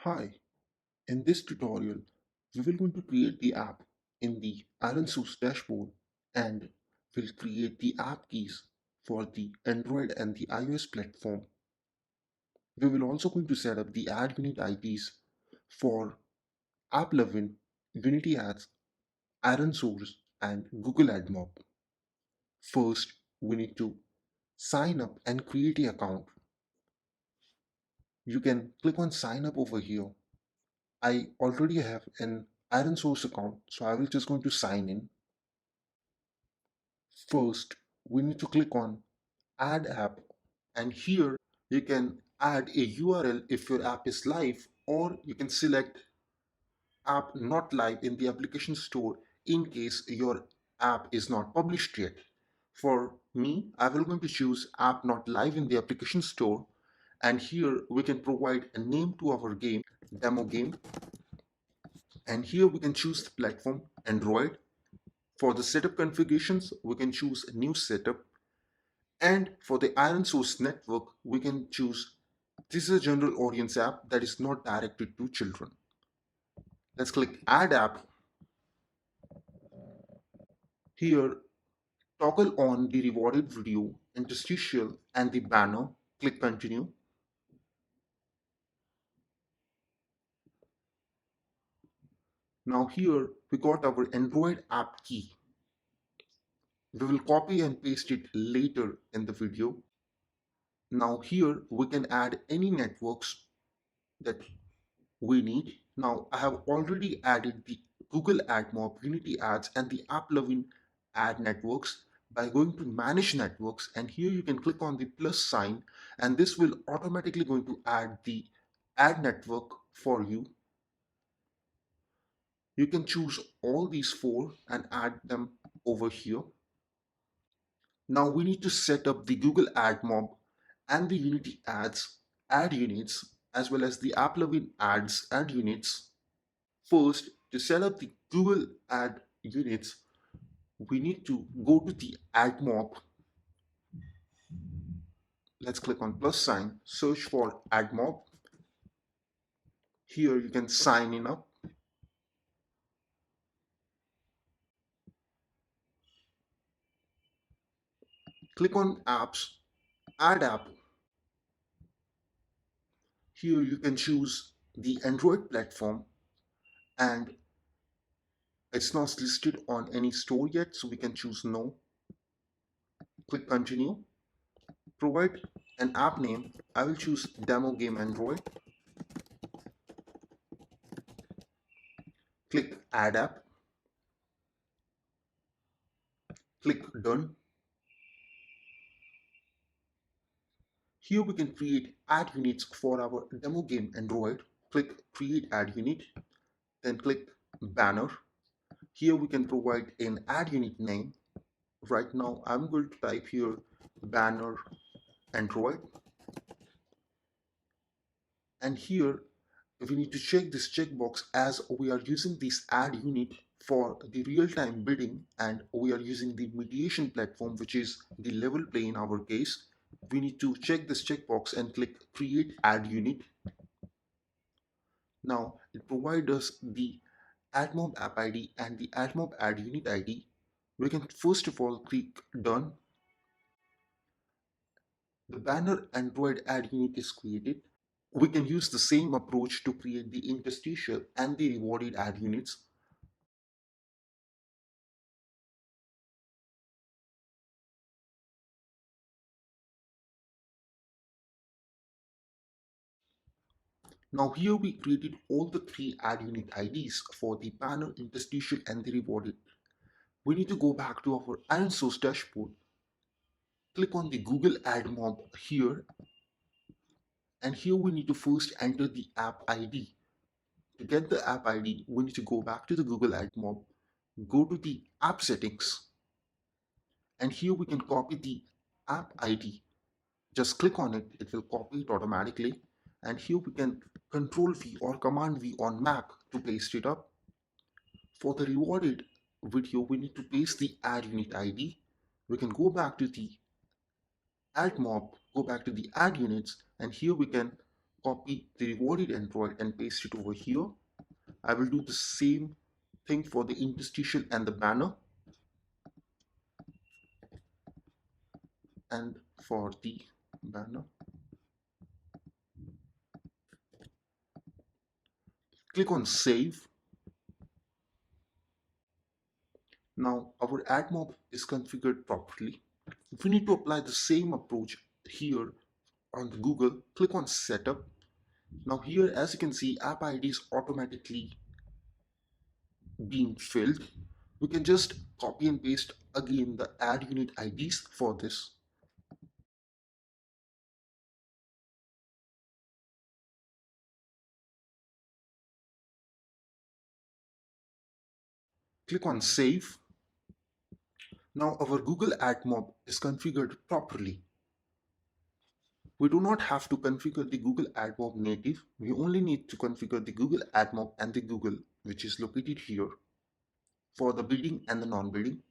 Hi, in this tutorial, we will going to create the app in the IronSource dashboard and will create the app keys for the Android and the iOS platform. We will also going to set up the ad unit IDs for AppLovin, Unity Ads, IronSource, and Google AdMob. First, we need to sign up and create an account. You can click on sign up over here. I already have an IronSource account, so I will just going to sign in. First, we need to click on Add App, and here you can add a URL if your app is live, or you can select App Not Live in the application store in case your app is not published yet. For me, I will going to choose App Not Live in the application store, and here we can provide a name to our game, demo game, and here we can choose the platform, Android. For the setup configurations, we can choose new setup. And for the IronSource network, we can choose this is a general audience app that is not directed to children. Let's click Add App. Here, toggle on the rewarded video, interstitial, and the banner. Click Continue. Now here, we got our Android app key. We will copy and paste it later in the video. Now here, we can add any networks that we need. Now I have already added the Google AdMob, Unity Ads, and the AppLovin ad networks by going to Manage Networks, and here you can click on the plus sign, and this will automatically going to add the ad network for you. You can choose all these four and add them over here. Now we need to set up the Google AdMob and the Unity Ads ad units as well as the AppLovin ads ad units. First, to set up the Google Ad units, we need to go to the AdMob. Let's click on plus sign, search for AdMob. Here you can sign in up. Click on Apps, Add App. Here you can choose the Android platform, and it's not listed on any store yet, so we can choose no. Click Continue. Provide an app name. I will choose Demo Game Android. Click Add App. Click Done. Here we can create ad units for our demo game Android. Click Create Ad Unit, then click Banner. Here we can provide an ad unit name. Right now I'm going to type here Banner Android. And here we need to check this checkbox as we are using this ad unit for the real-time bidding, and we are using the mediation platform, which is the LevelPlay in our case. We need to check this checkbox and click Create Ad Unit. Now it provides us the AdMob app ID and the AdMob ad unit ID. We can first of all click Done. The banner Android ad unit is created. We can use the same approach to create the interstitial and the rewarded ad units. Now here we created all the three ad unit IDs for the banner, interstitial, and the rewarded. We need to go back to our IronSource dashboard. Click on the Google AdMob here, and here we need to first enter the app ID. To get the app ID, we need to go back to the Google AdMob, go to the app settings, and here we can copy the app ID. Just click on it, it will copy it automatically. And here we can Control V or Command V on Mac to paste it up. For the rewarded video, we need to paste the ad unit ID. We can go back to the AdMob, go back to the ad units, and here we can copy the rewarded Android and paste it over here. I will do the same thing for the interstitial and the banner, and for the banner. Click on save. Now our AdMob is configured properly. If we need to apply the same approach here on the Google, click on setup. Now here, as you can see, app ID is automatically being filled. We can just copy and paste again the add unit IDs for this. Click on save. Now our Google AdMob is configured properly. We do not have to configure the Google AdMob native. We only need to configure the Google AdMob and the Google, which is located here, for the bidding and the non-bidding.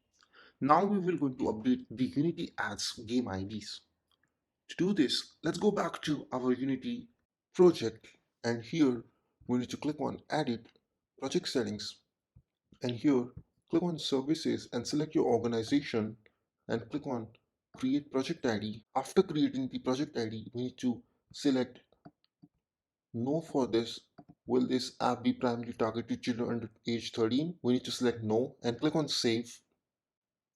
Now we will going to update the Unity Ads game IDs. To do this, let's go back to our Unity project, and here we need to click on Edit, Project Settings, and here click on Services and select your organization and click on Create Project ID. After creating the project ID, we need to select No for this. Will this app be primarily targeted to children under age 13? We need to select No and click on Save.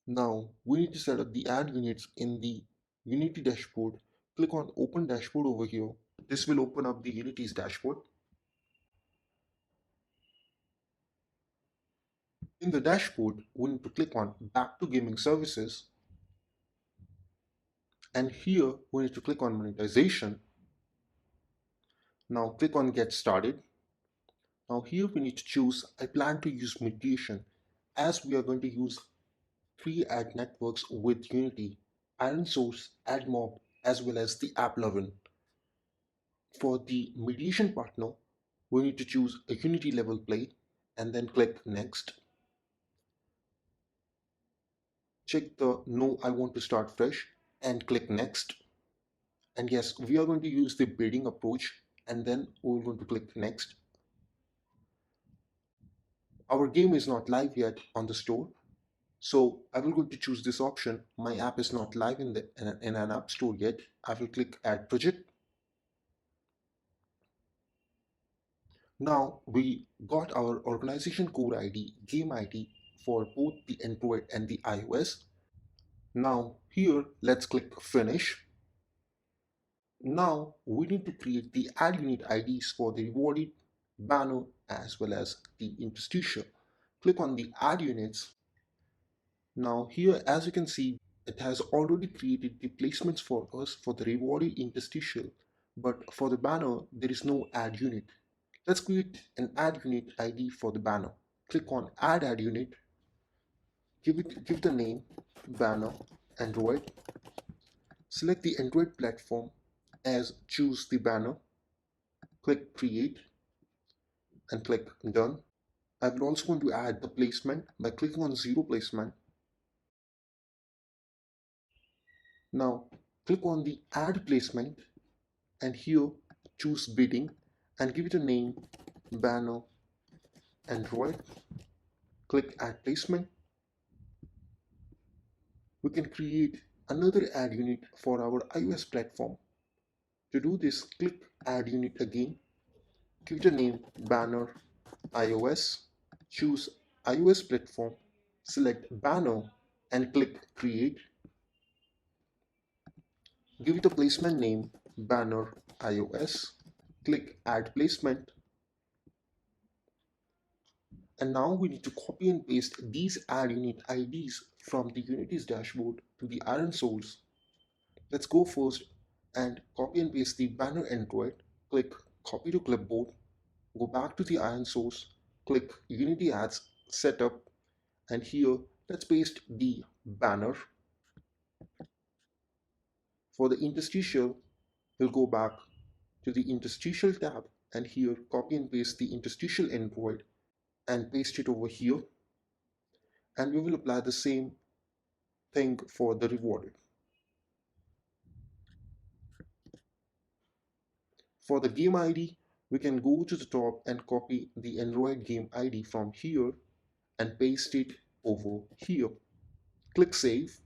Now we need to set up the ad units in the Unity dashboard. Click on Open Dashboard over here. This will open up the Unity's dashboard. In the dashboard, we need to click on Back to Gaming Services. And here we need to click on Monetization. Now click on Get Started. Now here we need to choose I plan to use mediation, as we are going to use 3 ad networks with Unity, IronSource, AdMob, as well as the AppLovin. For the mediation partner, we need to choose a Unity LevelPlay and then click Next. Check the No, I want to start fresh and click Next. And yes, we are going to use the bidding approach, and then we're going to click Next. Our game is not live yet on the store, so I will going to choose this option. My app is not live in an app store yet. I will click Add Project. Now we got our organization core ID, game ID for both the Android and the iOS. Now here, let's click Finish. Now we need to create the ad unit IDs for the rewarded, banner, as well as the interstitial. Click on the add units. Now here, as you can see, it has already created the placements for us for the rewarded interstitial, but for the banner there is no add unit. Let's create an add unit ID for the banner. Click on add unit, give the name banner Android, select the Android platform as choose the banner, click create and click done. I will also want to add the placement by clicking on zero placement. Now click on the add placement and here choose bidding and give it a name banner Android. Click add placement. We can create another ad unit for our iOS platform. To do this, click add unit again, give it a name banner iOS, choose iOS platform, select banner and click create. Give it a placement name banner iOS, click add placement, and now we need to copy and paste these ad unit IDs from the Unity's dashboard to the IronSource. Let's go first and copy and paste the banner Android, click copy to clipboard, go back to the IronSource, click Unity Ads Setup, and here let's paste the banner. For the interstitial, we'll go back to the interstitial tab and here copy and paste the interstitial Android and paste it over here, and we will apply the same thing for the rewarded. For the game ID, we can go to the top and copy the Android game ID from here and paste it over here. Click Save.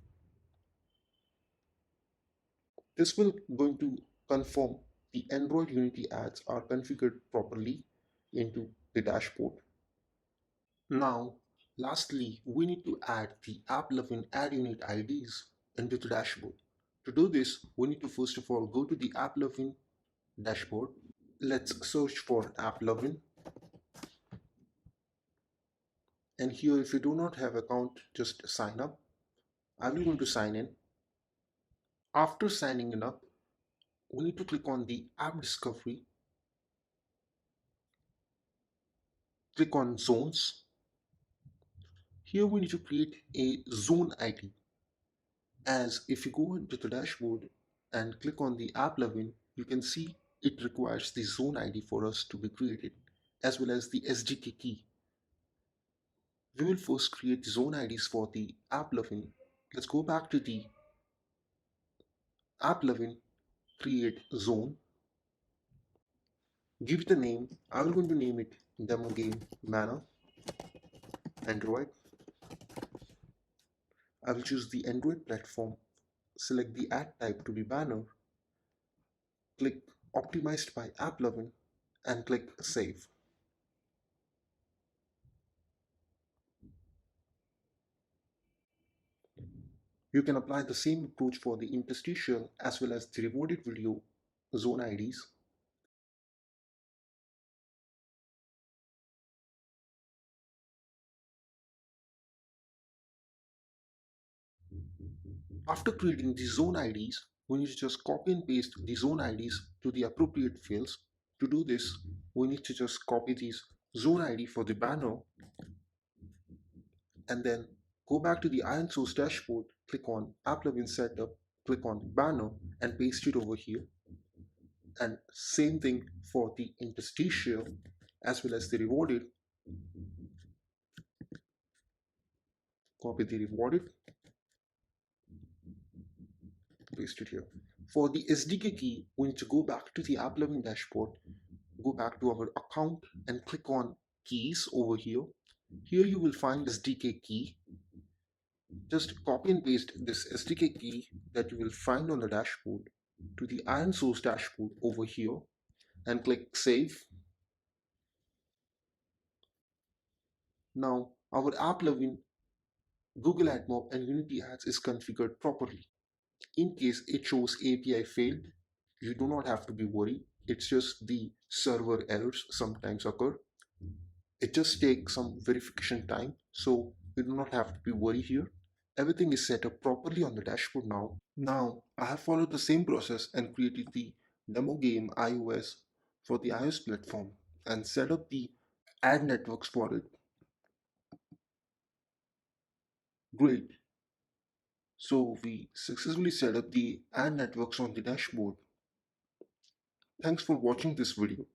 This will going to confirm the Android Unity ads are configured properly into the dashboard. Now, lastly, we need to add the AppLovin ad unit IDs into the dashboard. To do this, we need to first of all go to the AppLovin dashboard. Let's search for AppLovin. And here, if you do not have account, just sign up. I'm going to sign in. After signing in up, we need to click on the app discovery, click on zones. Here we need to create a zone ID, as if you go into the dashboard and click on the AppLovin, you can see it requires the zone ID for us to be created, as well as the SDK key. We will first create zone IDs for the AppLovin. Let's go back to the AppLovin, create zone, give it a name. I'm going to name it Demo Game Banner Android. I will choose the Android platform, select the ad type to be banner, click Optimized by AppLovin, and click Save. You can apply the same approach for the interstitial as well as the rewarded video zone IDs. After creating the zone IDs, we need to just copy and paste the zone IDs to the appropriate fields. To do this, we need to just copy these zone ID for the banner and then go back to the IronSource dashboard, click on AppLovin Setup, click on banner and paste it over here. And same thing for the interstitial as well as the rewarded. Copy the rewarded, paste it here. For the SDK key, we need to go back to the AppLovin dashboard, go back to our account and click on keys over here. Here you will find SDK key. Just copy and paste this SDK key that you will find on the dashboard to the IronSource dashboard over here and click Save. Now our AppLovin, Google AdMob and Unity ads is configured properly. In case it shows API failed, you do not have to be worried. It's just the server errors sometimes occur. It just takes some verification time, so you do not have to be worried here. Everything is set up properly on the dashboard now. Now, I have followed the same process and created the demo game iOS for the iOS platform and set up the ad networks for it. Great. So we successfully set up the ad networks on the dashboard. Thanks for watching this video.